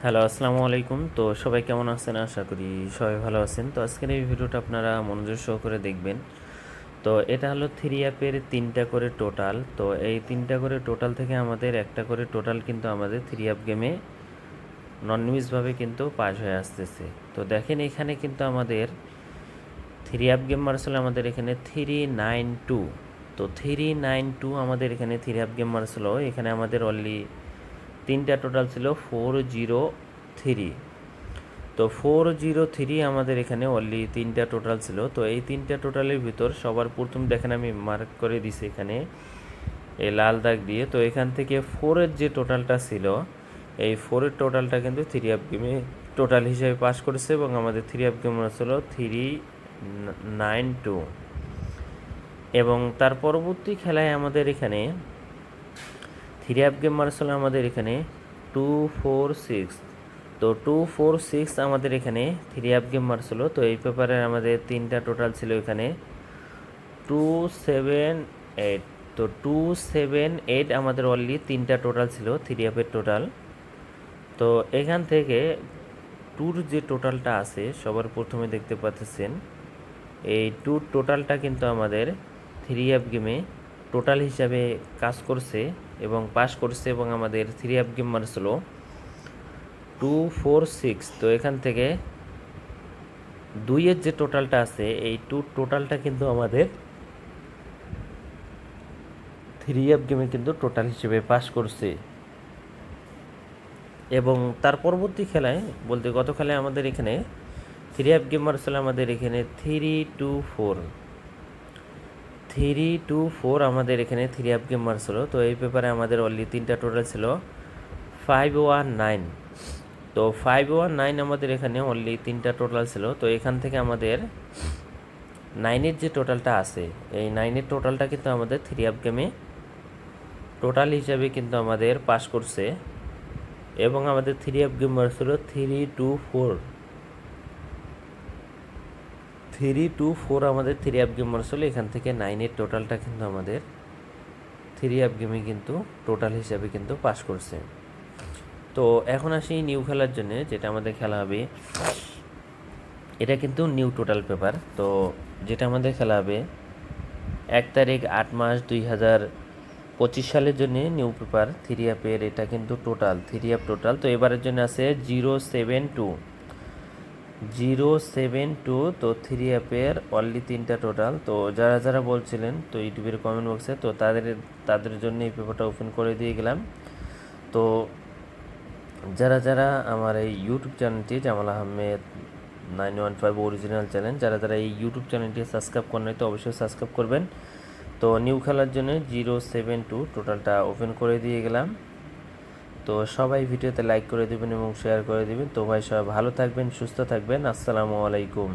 Hello, আসসালামু আলাইকুম। তো সবাই কেমন আছেন? আশা করি সবাই ভালো আছেন। তো আজকের এই ভিডিওটা আপনারা মনোযোগ সহকারে দেখবেন। তো এটা হলো থ্রি অ্যাপের 3টা করে টোটাল। তো এই 3টা করে টোটাল থেকে আমাদের একটা করে টোটাল কিন্তু আমাদের থ্রি অ্যাপ গেমে নন নিউজভাবে কিন্তু পাস হয়ে আসতেছে। তো দেখেন এখানে কিন্তু আমাদের থ্রি অ্যাপ গেম মার্সেল আমাদের এখানে 392। তো 392 আমাদের এখানে থ্রি অ্যাপ গেম মার্সেল এখানে আমাদের অনলি 3টা টোটাল ছিল 403। তো 403 আমাদের এখানে অনলি 3টা টোটাল ছিল। তো এই 3টা টোটালের ভিতর সবার প্রথম দেখেন আমি মার্ক করে দিছি এখানে এই লাল দাগ দিয়ে। তো এখান থেকে 4-এর যে টোটালটা ছিল এই 4-এর টোটালটা কিন্তু থ্রি অ্যাপ গেমে টোটাল হিসেবে পাস করেছে এবং আমাদের থ্রি অ্যাপ গেম ছিল 392। এবং তার পরবর্তী খেলায় আমাদের এখানে থ্রি অ্যাপ গেম মার্সেল আমাদের এখানে 246। তো 246 আমাদের এখানে থ্রি অ্যাপ গেম মার্সেল। তো এই পেপারে আমাদের 3টা টোটাল ছিল এখানে 278। তো 278 আমাদের অনলি 3টা টোটাল ছিল থ্রি অ্যাপের টোটাল। তো এখান থেকে টুর যে টোটালটা আছে সবার প্রথমে দেখতে পাচ্ছেন এই টুর টোটালটা কিন্তু আমাদের থ্রি অ্যাপ গেমে টোটাল হিসাবে কাজ করছে এবং পাস করছে এবং আমাদের থ্রি অ্যাপ গেম মার্সেল 246। তো এখান থেকে 2-এর যে টোটালটা আছে এই টোটালটা কিন্তু আমাদের থ্রি অ্যাপ গেমে কিন্তু টোটাল হিসেবে পাস করছে। এবং তার পরবর্তী খেলায় বলতে গত খেলায় আমাদের এখানে থ্রি অ্যাপ গেম মার্সেল আমাদের এখানে 324 আমাদের এখানে থ্রি অ্যাপ গেম মার্সেল। তো এই পেপারে আমাদের অনলি 3টা টোটাল ছিল 519। তো 519 আমাদের এখানে অনলি 3টা টোটাল ছিল। তো এখান থেকে আমাদের 9-এর যে টোটালটা আছে এই 9-এর টোটালটা কিন্তু আমাদের থ্রি অ্যাপ গেমে টোটাল হিসাবে কিন্তু আমাদের পাস করছে এবং আমাদের থ্রি অ্যাপ গেম ছিল 324 আমাদের থ্রি অ্যাপ গেম ছিল। এখান থেকে 9-এর টোটালটা কিন্তু আমাদের থ্রি অ্যাপ গেমে কিন্তু টোটাল হিসাবে কিন্তু পাস করছে। তো এখন আসি নিউ খেলার জন্য যেটা আমাদের খেলা হবে এটা কিন্তু নিউ টোটাল পেপার। তো যেটা আমাদের খেলা হবে 1 তারিখ 8 মাস 2025 সালের জন্য নিউ পেপার থ্রি অ্যাপের এটা কিন্তু টোটাল থ্রি অ্যাপ টোটাল। তো এবারের জন্য আছে 072। তো থ্রি অ্যাপের অনলি 3টা টোটাল। তো যারা যারা বলছিলেন তো ইউটিউবের কমেন্ট বক্সে তো তাদের জন্য এই পেপারটা ওপেন করে দিয়ে গেলাম। তো যারা যারা আমার এই ইউটিউব চ্যানেলটি জামাল আহমেদ 915 অরিজিনাল চ্যানেল যারা যারা এই ইউটিউব চ্যানেলটি সাবস্ক্রাইব করেন তো অবশ্যই সাবস্ক্রাইব করবেন। তো নিউ খেলার জন্য 072 টোটালটা ওপেন করে দিয়ে গেলাম। তো সবাই ভিডিওতে লাইক করে দেবেন এবং শেয়ার করে দেবেন। তো ভাই সবাই ভালো থাকবেন, সুস্থ থাকবেন। আসসালামু আলাইকুম।